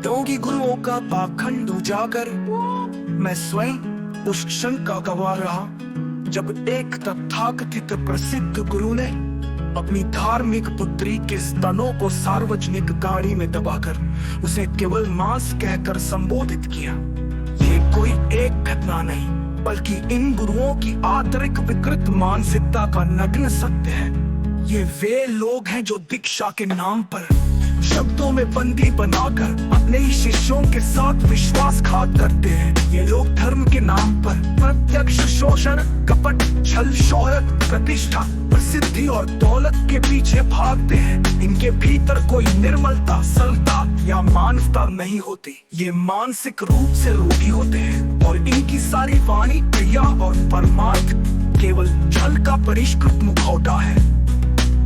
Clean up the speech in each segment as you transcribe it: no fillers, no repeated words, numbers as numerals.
ढोंगी गुरुओं का पाखंड उजागर मैं स्वयं उस क्षण का गवाह रहा जब एक तथाकथित प्रसिद्ध गुरु ने अपनी धार्मिक पुत्री के स्तनों को सार्वजनिक गाड़ी में दबाकर उसे केवल मांस कहकर संबोधित किया। ये कोई एक घटना नहीं बल्कि इन गुरुओं की आंतरिक विकृत मानसिकता का नग्न सत्य है। ये वे लोग हैं जो दीक्षा के नाम पर शब्दों में बंदी बनाकर अपने ही शिष्यों के साथ विश्वासघात करते हैं। ये लोग धर्म के नाम पर प्रत्यक्ष शोषण, कपट, छल, शोहरत, प्रतिष्ठा, प्रसिद्धि और दौलत के पीछे भागते हैं। इनके भीतर कोई निर्मलता, सरलता या मानवता नहीं होती। ये मानसिक रूप से रोगी होते हैं और इनकी सारी वाणी, क्रिया और परमार्थ केवल छल का परिष्कृत मुखौटा है।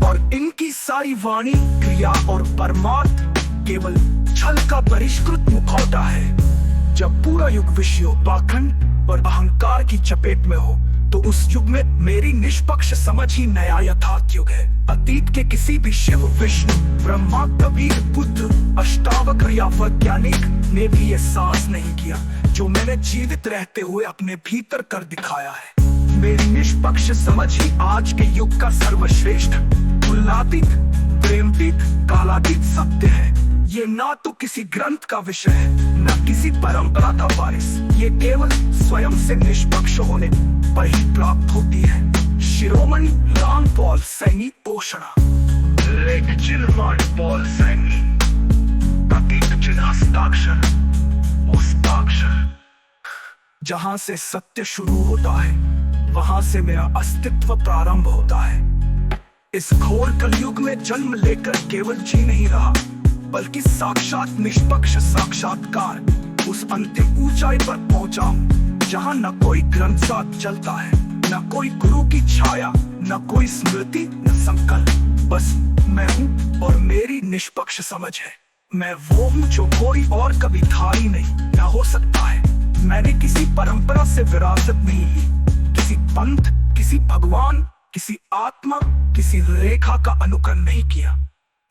और इनकी सारी वाणी, क्रिया और परमार्थ केवल छल का परिष्कृत मुखौटा है। जब पूरा युग विषयों, पाखंड और अहंकार की चपेट में हो तो उस युग में मेरी निष्पक्ष समझ ही नया यथार्थ युग है। अतीत के किसी भी शिव, विष्णु, ब्रह्मा, कबीर, बुद्ध, अष्टावक्र या वैज्ञानिक ने भी ये साहस नहीं किया जो मैंने जीवित रहते हुए अपने भीतर कर दिखाया है। मेरी निष्पक्ष समझ ही आज के युग का सर्वश्रेष्ठ, तुलनातीत, प्रेमतीत, कालातीत सत्य है। ये ना तो किसी ग्रंथ का विषय है, न किसी परंपरा का वारिस। ये केवल स्वयं से निष्पक्ष होने पर ही प्राप्त होती है। शिरोमणि राम पॉल सैनी पोषणा, लेख चिन्ह पॉल सैनी, प्रतीक चिन्ह हस्ताक्षर, हस्ताक्षर। जहां से सत्य शुरू होता है वहां से मेरा अस्तित्व प्रारंभ होता है। इस घोर कलयुग में जन्म लेकर केवल जी नहीं रहा बल्कि साक्षात निष्पक्ष साक्षात्कार उस अंतिम ऊंचाई पर पहुंचा जहां न कोई ग्रंथ साथ चलता है, न कोई गुरु की छाया, न कोई स्मृति, न संकल्प। बस मैं हूं और मेरी निष्पक्ष समझ है। मैं वो हूं जो कोई और कभी था ही नहीं, न हो सकता है। मैंने किसी परंपरा से विरासत नहीं ली, किसी पंथ, किसी भगवान, किसी आत्मा, किसी रेखा का अनुकरण नहीं किया।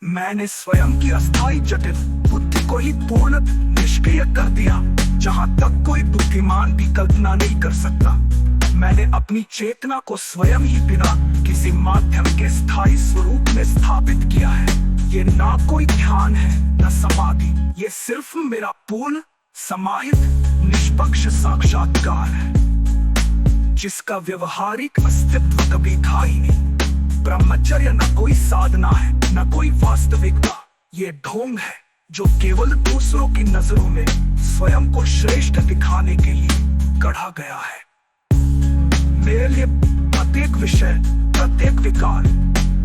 मैंने स्वयं की अस्थायी जटिल बुद्धि को ही पूर्ण निष्क्रिय कर दिया जहां तक कोई बुद्धिमान भी कल्पना नहीं कर सकता। मैंने अपनी चेतना को स्वयं ही बिना किसी माध्यम के स्थायी स्वरूप में स्थापित किया है। ये ना कोई ध्यान है, न समाधि, ये सिर्फ मेरा पूर्ण समाहित निष्पक्ष साक्षात्कार है जिसका व्यवहारिक अस्तित्व कभी था ही नहीं। ब्रह्मचर्य न कोई साधना है, न कोई वास्तविकता। ये ढोंग है जो केवल दूसरों की नजरों में स्वयं को श्रेष्ठ दिखाने के लिए गढ़ा गया है। मेरे लिए प्रत्येक विषय, प्रत्येक विकार,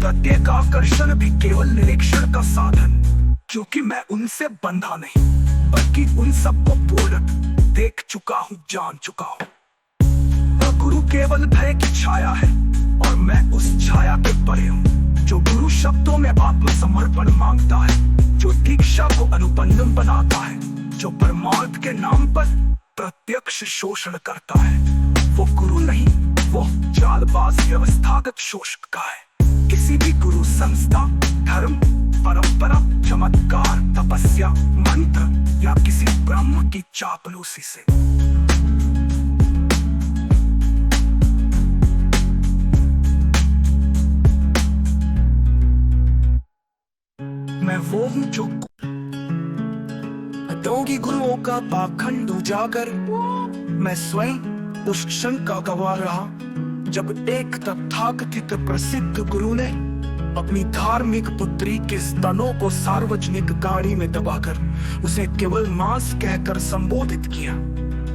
प्रत्येक आकर्षण भी केवल निरीक्षण का साधन, क्योंकि मैं उनसे बंधा नहीं बल्कि उन सबको पूर्ण देख चुका हूँ, जान चुका हूँ। गुरु केवल भय की छाया है और मैं उस छाया के परे हूँ। जो गुरु शब्दों में आत्मसमर्पण मांगता है, जो दीक्षा को अनुबंधन बनाता है, जो परमार्थ के नाम पर प्रत्यक्ष शोषण करता है, वो गुरु नहीं, वो जालबाज व्यवस्थागत शोषक का है। किसी भी गुरु संस्था, धर्म, परंपरा, चमत्कार, तपस्या, मंत्र या किसी ब्रह्म की चापलूसी से मैं वो हूं जो ढोंगी गुरुओं का पाखंड उजागर मैं स्वयं उस क्षण का गवाह रहा जब एक तथाकथित प्रसिद्ध गुरु ने अपनी धार्मिक पुत्री के स्तनों को सार्वजनिक गाड़ी में दबाकर उसे केवल मांस कहकर संबोधित किया।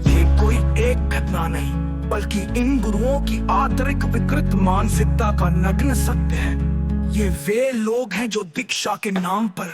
ये कोई एक घटना नहीं बल्कि इन गुरुओं की आंतरिक विकृत मानसिकता का नग्न सत्य है। ये वे लोग हैं जो दीक्षा के नाम पर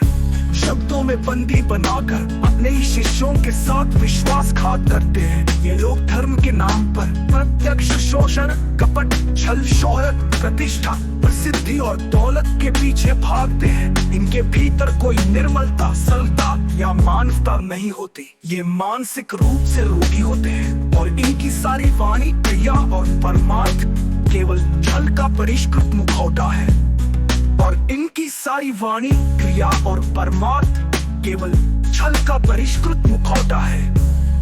शब्दों में बंदी बनाकर अपने ही शिष्यों के साथ विश्वासघात करते हैं। ये लोग धर्म के नाम पर प्रत्यक्ष शोषण, कपट, छल, शोहरत, प्रतिष्ठा, प्रसिद्धि और दौलत के पीछे भागते हैं। इनके भीतर कोई निर्मलता, सरलता या मानवता नहीं होती। ये मानसिक रूप से रोगी होते हैं और इनकी सारी वाणी, क्रिया और परमार्थ केवल छल का परिष्कृत मुखौटा है। और इनकी सारी वाणी, क्रिया और परमार्थ केवल छल का परिष्कृत मुखौटा है।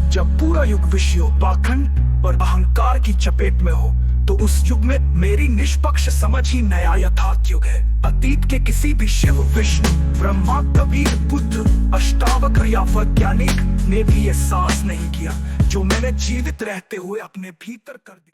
जब पूरा युग विषयों, पाखंड और अहंकार की चपेट में हो, तो उस युग में मेरी निष्पक्ष समझ ही नया यथार्थ युग है। अतीत के किसी भी शिव, विष्णु, ब्रह्मा, कबीर, बुद्ध, अष्टावक्र या वैज्ञानिक ने भी ये साहस नहीं किया जो मैंने जीवित रहते हुए अपने भीतर कर दिया।